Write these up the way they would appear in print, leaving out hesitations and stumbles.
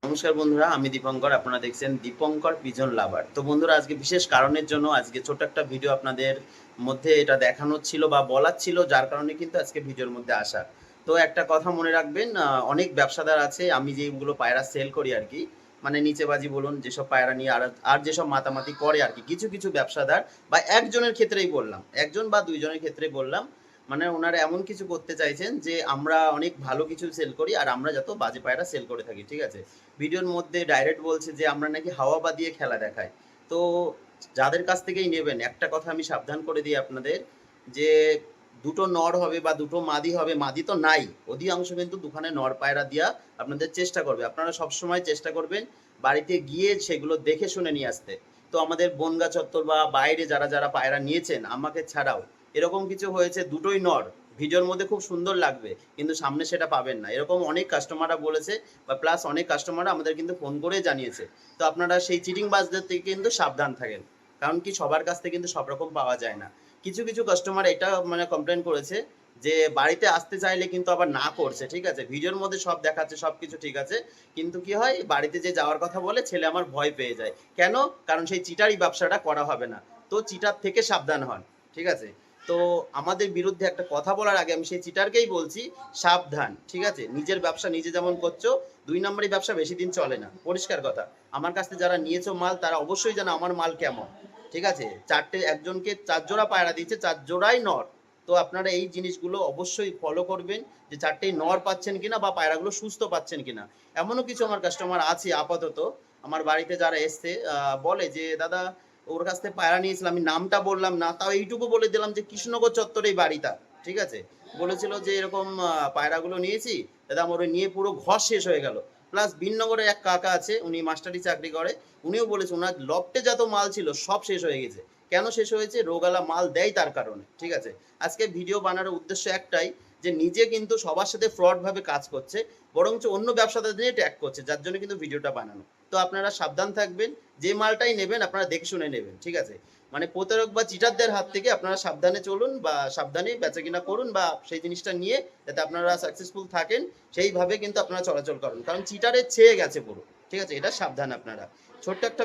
নমস্কার বন্ধুরা, আমি দীপঙ্কর। আপনারা দেখছেন দীপঙ্কর পিজন লাভার। তো বন্ধুরা, আজকে বিশেষ কারণের জন্য আজকে ছোট একটা ভিডিও আপনাদের মধ্যে এটা দেখানোর ছিল বা বলার ছিল, যার কারণে কিন্তু আজকে ভিডিওর মধ্যে আসা। তো একটা কথা মনে রাখবেন, অনেক ব্যবসাদার আছে, আমি যেগুলো পায়রা সেল করি আর কি, মানে নিচেবাজি বলুন, যেসব পায়রা নিয়ে আর আর যেসব মাতামাতি করে আর কি, কিছু কিছু ব্যবসাদার বা একজনের ক্ষেত্রেই বললাম, একজন বা দুইজনের ক্ষেত্রেই বললাম, মানে ওনারা এমন কিছু করতে চাইছেন যে আমরা অনেক ভালো কিছু সেল করি আর আমরা যত বাজে পায়রা সেল করে থাকি, ঠিক আছে। ভিডিওর মধ্যে ডাইরেক্ট বলছে যে আমরা নাকি হাওয়া বাদিয়ে খেলা দেখাই। তো যাদের কাছ থেকেই নেবেন, একটা কথা আমি সাবধান করে দিই আপনাদের, যে দুটো নর হবে বা দুটো মাদি হবে, মাদি তো নাই, অধিকাংশ কিন্তু দুখানে নর পায়রা দিয়া আপনাদের চেষ্টা করবে। আপনারা সবসময় চেষ্টা করবেন বাড়িতে গিয়ে সেগুলো দেখে শুনে নিয়ে আসতে। তো আমাদের বনগা চত্বর বা বাইরে যারা যারা পায়রা নিয়েছেন আমাকে ছাড়াও, এরকম কিছু হয়েছে দুটোই নর, ভিডিওর মধ্যে খুব সুন্দর লাগবে কিন্তু সামনে সেটা পাবেন না, এরকম অনেক কাস্টমাররা বলেছে বা প্লাস অনেক কাস্টমাররা আমাদের কিন্তু ফোন করে জানিয়েছে। তো আপনারা সেই চিটিং বাজদের থেকে কিন্তু সাবধান থাকেন, কারণ কি সবার কাছ থেকে কিন্তু সব রকম পাওয়া যায় না। কিছু কিছু কাস্টমার এটা মানে কমপ্লেন করেছে যে বাড়িতে আসতে চাইলে কিন্তু আবার না করছে, ঠিক আছে, ভিডিওর মধ্যে সব দেখাচ্ছে, সব কিছু ঠিক আছে, কিন্তু কি হয় বাড়িতে যে যাওয়ার কথা বলে ছেলে আমার ভয় পেয়ে যায়। কেন? কারণ সেই চিটারি ব্যবসাটা করা হবে না। তো চিটার থেকে সাবধান হন, ঠিক আছে। তো আমাদের বিরুদ্ধে একটা কথা বলার আগে আমি সেই চিটারকেই বলছি, সাবধান, ঠিক আছে। নিজের ব্যবসা নিজে যেমন করছো, দুই নম্বরই ব্যবসা বেশি দিন চলে না, পরিষ্কার কথা। আমার কাছ থেকে যারা নিয়েছো মাল তারা অবশ্যই জানো আমার মাল কেমন, ঠিক আছে। চারটে, একজনকে 4 জোড়া পায়রা দিয়েছে, 4 জোড়াই নর। তো আপনারা এই জিনিসগুলো অবশ্যই ফলো করবেন, যে চারটেই নর পাচ্ছেন কিনা বা পায়রাগুলো সুস্থ পাচ্ছেন কিনা। এমনও কিছু আমার কাস্টমার আছে আপাতত, আমার বাড়িতে যারা এসছে বলে যে দাদা, ওর কাছ থেকে পায়রা নিয়েছিলাম, আমি নামটা বললাম না, তাও এইটুকু বলে দিলাম যে কৃষ্ণনগর চত্বরেই বাড়ি তার, ঠিক আছে। বলেছিল যে এরকম পায়রাগুলো নিয়েছি দাদা, আমার ওই নিয়ে পুরো ঘর শেষ হয়ে গেল। প্লাস বিননগরের এক কাকা আছে, উনি মাস্টারি চাকরি করে, উনিও বলেছে ওনার লফটে যত মাল ছিল সব শেষ হয়ে গেছে। কেন শেষ হয়েছে? রোগালা মাল দেয় তার কারণে, ঠিক আছে। আজকে ভিডিও বানানোর উদ্দেশ্য একটাই, যে নিজে কিন্তু সবার সাথে ফ্রড ভাবে কাজ করছে, বরঞ্চ অন্য ব্যবসাদার নিয়ে ট্যাগ করছে, যার জন্য কিন্তু ভিডিওটা বানানো। তো আপনারা সাবধান থাকবেন, যে মালটাই নেবেন আপনারা দেখে শুনে নেবেন, ঠিক আছে। মানে প্রতারক বা চিটারদের হাত থেকে আপনারা সাবধানে চলুন বা সাবধানে বেচা কিনা করুন, বা সেই জিনিসটা নিয়ে যাতে আপনারা সাকসেসফুল থাকেন সেইভাবে কিন্তু আপনারা চলাচল করুন, কারণ চিটারে ছেয়ে গেছে পুরো, ঠিক আছে। এটা সাবধান আপনারা। ছোট্ট একটা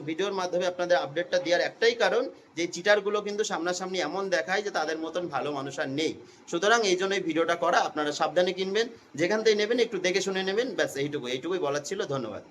ভিডিওর মাধ্যমে আপনাদের আপডেটটা দেওয়ার একটাই কারণ, যে চিটারগুলো কিন্তু সামনাসামনি এমন দেখায় যে তাদের মতন ভালো মানুষ আর নেই। সুতরাং এই জন্যই ভিডিওটা করা, আপনারা সাবধানে কিনবেন, যেখান থেকে নেবেন একটু দেখে শুনে নেবেন, ব্যাস এইটুকুই বলার ছিল। ধন্যবাদ।